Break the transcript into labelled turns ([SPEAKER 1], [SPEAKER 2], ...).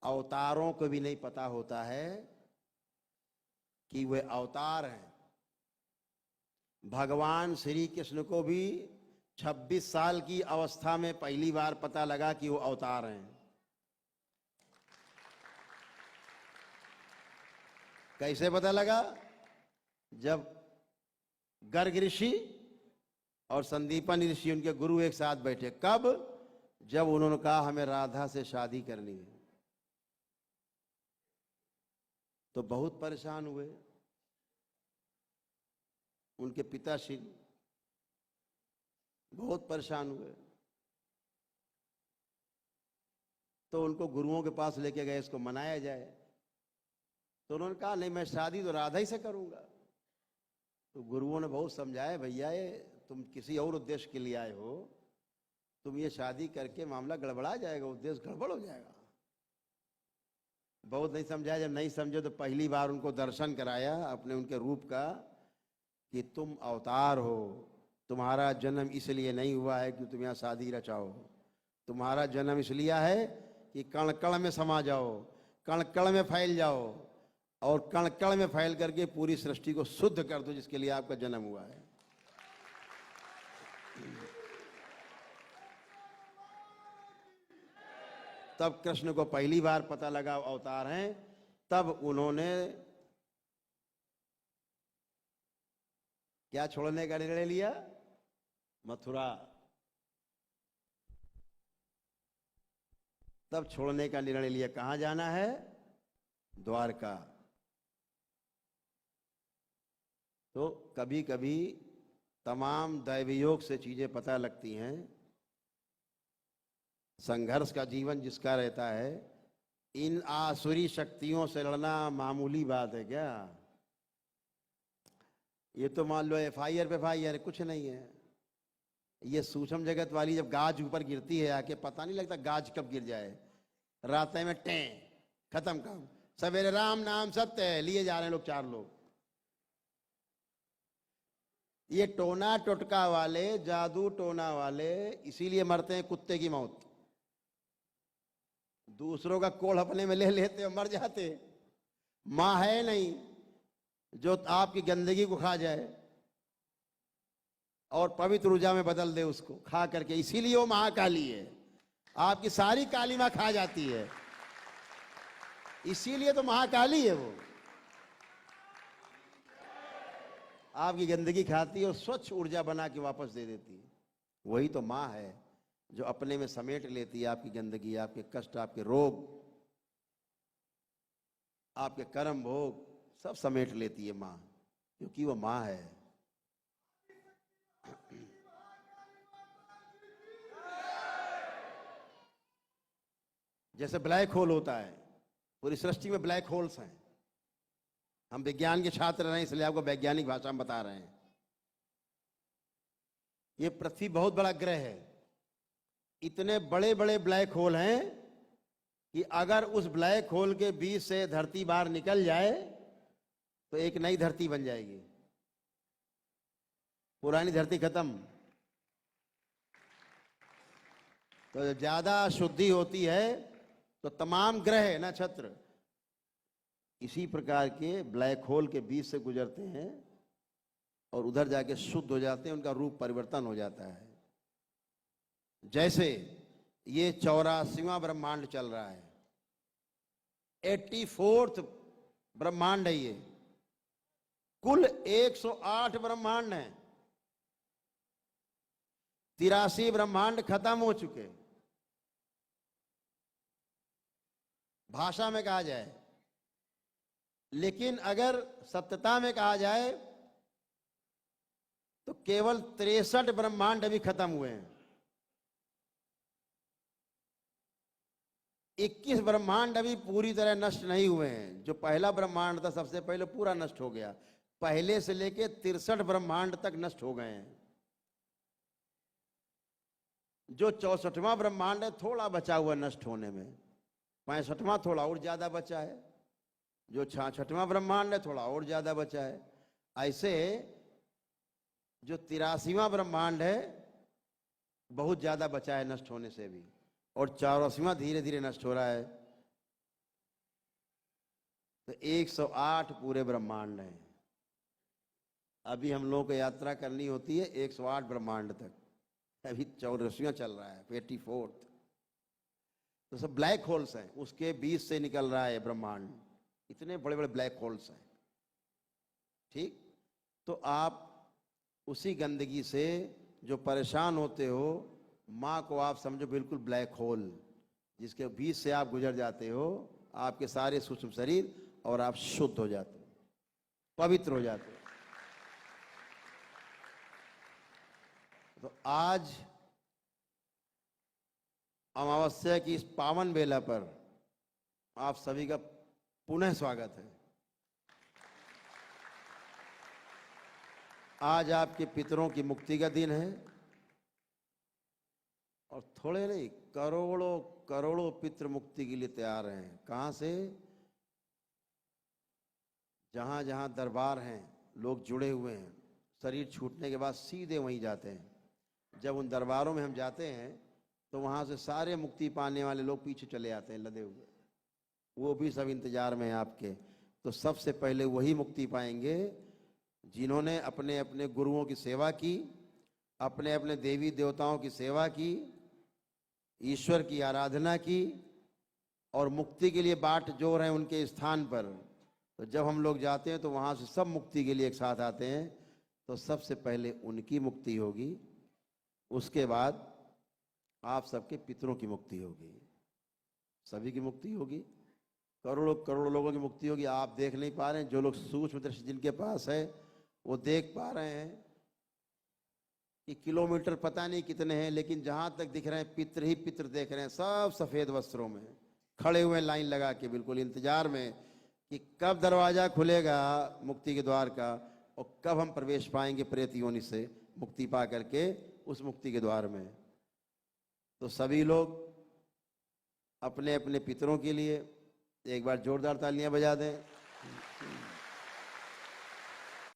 [SPEAKER 1] अवतारों को भी नहीं पता होता है कि वे अवतार हैं। भगवान श्री कृष्ण को भी 26 साल की अवस्था में पहली बार पता लगा कि वो अवतार हैं। कैसे पता लगा? जब गर्ग ऋषि और संदीपन ऋषि उनके गुरु एक साथ बैठे। कब? जब उन्होंने कहा हमें राधा से शादी करनी है, तो बहुत परेशान हुए। उनके पिताश्री बहुत परेशान हुए, तो उनको गुरुओं के पास लेके गए, इसको मनाया जाए। तो उन्होंने कहा नहीं, मैं शादी तो राधा ही से करूंगा। तो गुरुओं ने बहुत समझाया, भैया ये तुम किसी और उद्देश्य के लिए आए हो, तुम ये शादी करके मामला गड़बड़ा जाएगा, उद्देश्य गड़बड़ हो जाएगा। बहुत नहीं समझाया। जब नहीं समझे तो पहली बार उनको दर्शन कराया अपने उनके रूप का, कि तुम अवतार हो। तुम्हारा जन्म इसलिए नहीं हुआ है कि तुम यहाँ शादी रचाओ। तुम्हारा जन्म इसलिए है कि कण कण में समा जाओ, कण कण में फैल जाओ, और कण कण में फैल करके पूरी सृष्टि को शुद्ध कर दो, जिसके लिए आपका जन्म हुआ है। तब कृष्ण को पहली बार पता लगा अवतार हैं। तब उन्होंने क्या छोड़ने का निर्णय लिया? मथुरा। तब छोड़ने का निर्णय लिया। कहां जाना है? द्वारका। तो कभी कभी तमाम दैवयोग से चीजें पता लगती हैं। संघर्ष का जीवन जिसका रहता है, इन आसुरी शक्तियों से लड़ना मामूली बात है क्या? ये तो मान लो FIR पे FIR, कुछ नहीं है। ये सूक्ष्म जगत वाली जब गाज ऊपर गिरती है आके, पता नहीं लगता गाज कब गिर जाए। रात में टें, खत्म काम। सवेरे राम नाम सत्य है, लिए जा रहे हैं लोग 4 लोग। ये टोना टोटका वाले, जादू टोना वाले इसीलिए मरते हैं कुत्ते की मौत। दूसरों का कोढ़ अपने में ले लेते और मर जाते। मां है नहीं जो आपकी गंदगी को खा जाए और पवित्र ऊर्जा में बदल दे उसको खा करके। इसीलिए वो महाकाली है। आपकी सारी काली मां खा जाती है, इसीलिए तो महाकाली है वो। आपकी गंदगी खाती है और स्वच्छ ऊर्जा बना के वापस दे देती है। वही तो मां है जो अपने में समेट लेती है आपकी गंदगी, आपके कष्ट, आपके रोग, आपके कर्म भोग, सब समेट लेती है मां, क्योंकि वो मां है। जैसे ब्लैक होल होता है, पूरी सृष्टि में ब्लैक होल्स हैं। हम विज्ञान के छात्र रहे, इसलिए आपको वैज्ञानिक भाषा में बता रहे हैं। ये पृथ्वी बहुत बड़ा ग्रह है। इतने बड़े बड़े ब्लैक होल हैं कि अगर उस ब्लैक होल के बीच से धरती बाहर निकल जाए तो एक नई धरती बन जाएगी, पुरानी धरती खत्म। तो जब ज्यादा शुद्धि होती है तो तमाम ग्रह नक्षत्र इसी प्रकार के ब्लैक होल के बीच से गुजरते हैं और उधर जाके शुद्ध हो जाते हैं, उनका रूप परिवर्तन हो जाता है। जैसे ये 84वां ब्रह्मांड चल रहा है, 84th ब्रह्मांड है ये। कुल 108 ब्रह्मांड हैं, 83 ब्रह्मांड खत्म हो चुके। भाषा में कहा जाए, लेकिन अगर सत्यता में कहा जाए तो केवल 63 ब्रह्मांड अभी खत्म हुए हैं। 21 ब्रह्मांड अभी पूरी तरह नष्ट नहीं हुए हैं। जो पहला ब्रह्मांड था सबसे पहले पूरा नष्ट हो गया। पहले से लेके 63 ब्रह्मांड तक नष्ट हो गए हैं। जो 64वां ब्रह्मांड है थोड़ा बचा हुआ नष्ट होने में, 65वां थोड़ा और ज्यादा बचा है, जो 66वां ब्रह्मांड है थोड़ा और ज्यादा बचा है। ऐसे जो 83वां ब्रह्मांड है बहुत ज्यादा बचा है नष्ट होने से भी, और 84वां धीरे धीरे नष्ट हो रहा है। तो 108 पूरे ब्रह्मांड हैं। अभी हम लोगों को यात्रा करनी होती है 108 ब्रह्मांड तक। अभी 84वां चल रहा है, 84th। तो सब ब्लैक होल्स हैं, उसके बीच से निकल रहा है ब्रह्मांड। इतने बड़े बड़े ब्लैक होल्स हैं। ठीक, तो आप उसी गंदगी से जो परेशान होते हो, माँ को आप समझो बिल्कुल ब्लैक होल, जिसके बीच से आप गुजर जाते हो, आपके सारे सूक्ष्म शरीर, और आप शुद्ध हो जाते हो, पवित्र हो जाते हो। तो आज अमावस्या की इस पावन बेला पर आप सभी का पुनः स्वागत है। आज आपके पितरों की मुक्ति का दिन है, और थोड़े नहीं, करोड़ों करोड़ों पितृ मुक्ति के लिए तैयार हैं। कहाँ से? जहाँ जहाँ दरबार हैं, लोग जुड़े हुए हैं, शरीर छूटने के बाद सीधे वहीं जाते हैं। जब उन दरबारों में हम जाते हैं तो वहाँ से सारे मुक्ति पाने वाले लोग पीछे चले आते हैं लदे हुए, वो भी सब इंतजार में हैं आपके। तो सबसे पहले वही मुक्ति पाएंगे जिन्होंने अपने अपने गुरुओं की सेवा की, अपने अपने देवी देवताओं की सेवा की, ईश्वर की आराधना की, और मुक्ति के लिए बाट जोड़ रहे हैं उनके स्थान पर। तो जब हम लोग जाते हैं तो वहाँ से सब मुक्ति के लिए एक साथ आते हैं। तो सबसे पहले उनकी मुक्ति होगी, उसके बाद आप सबके पितरों की मुक्ति होगी, सभी की मुक्ति होगी, करोड़ों करोड़ों लोगों की मुक्ति होगी। आप देख नहीं पा रहे हैं, जो लोग सूक्ष्म दृष्टि जिनके पास है वो देख पा रहे हैं कि किलोमीटर पता नहीं कितने हैं, लेकिन जहाँ तक दिख रहे हैं पितर ही पितर देख रहे हैं, सब सफ़ेद वस्त्रों में खड़े हुए, लाइन लगा के बिल्कुल इंतजार में कि कब दरवाज़ा खुलेगा मुक्ति के द्वार का, और कब हम प्रवेश पाएंगे प्रेत योनि से मुक्ति पा करके उस मुक्ति के द्वार में। तो सभी लोग अपने अपने पितरों के लिए एक बार जोरदार तालियां बजा दें।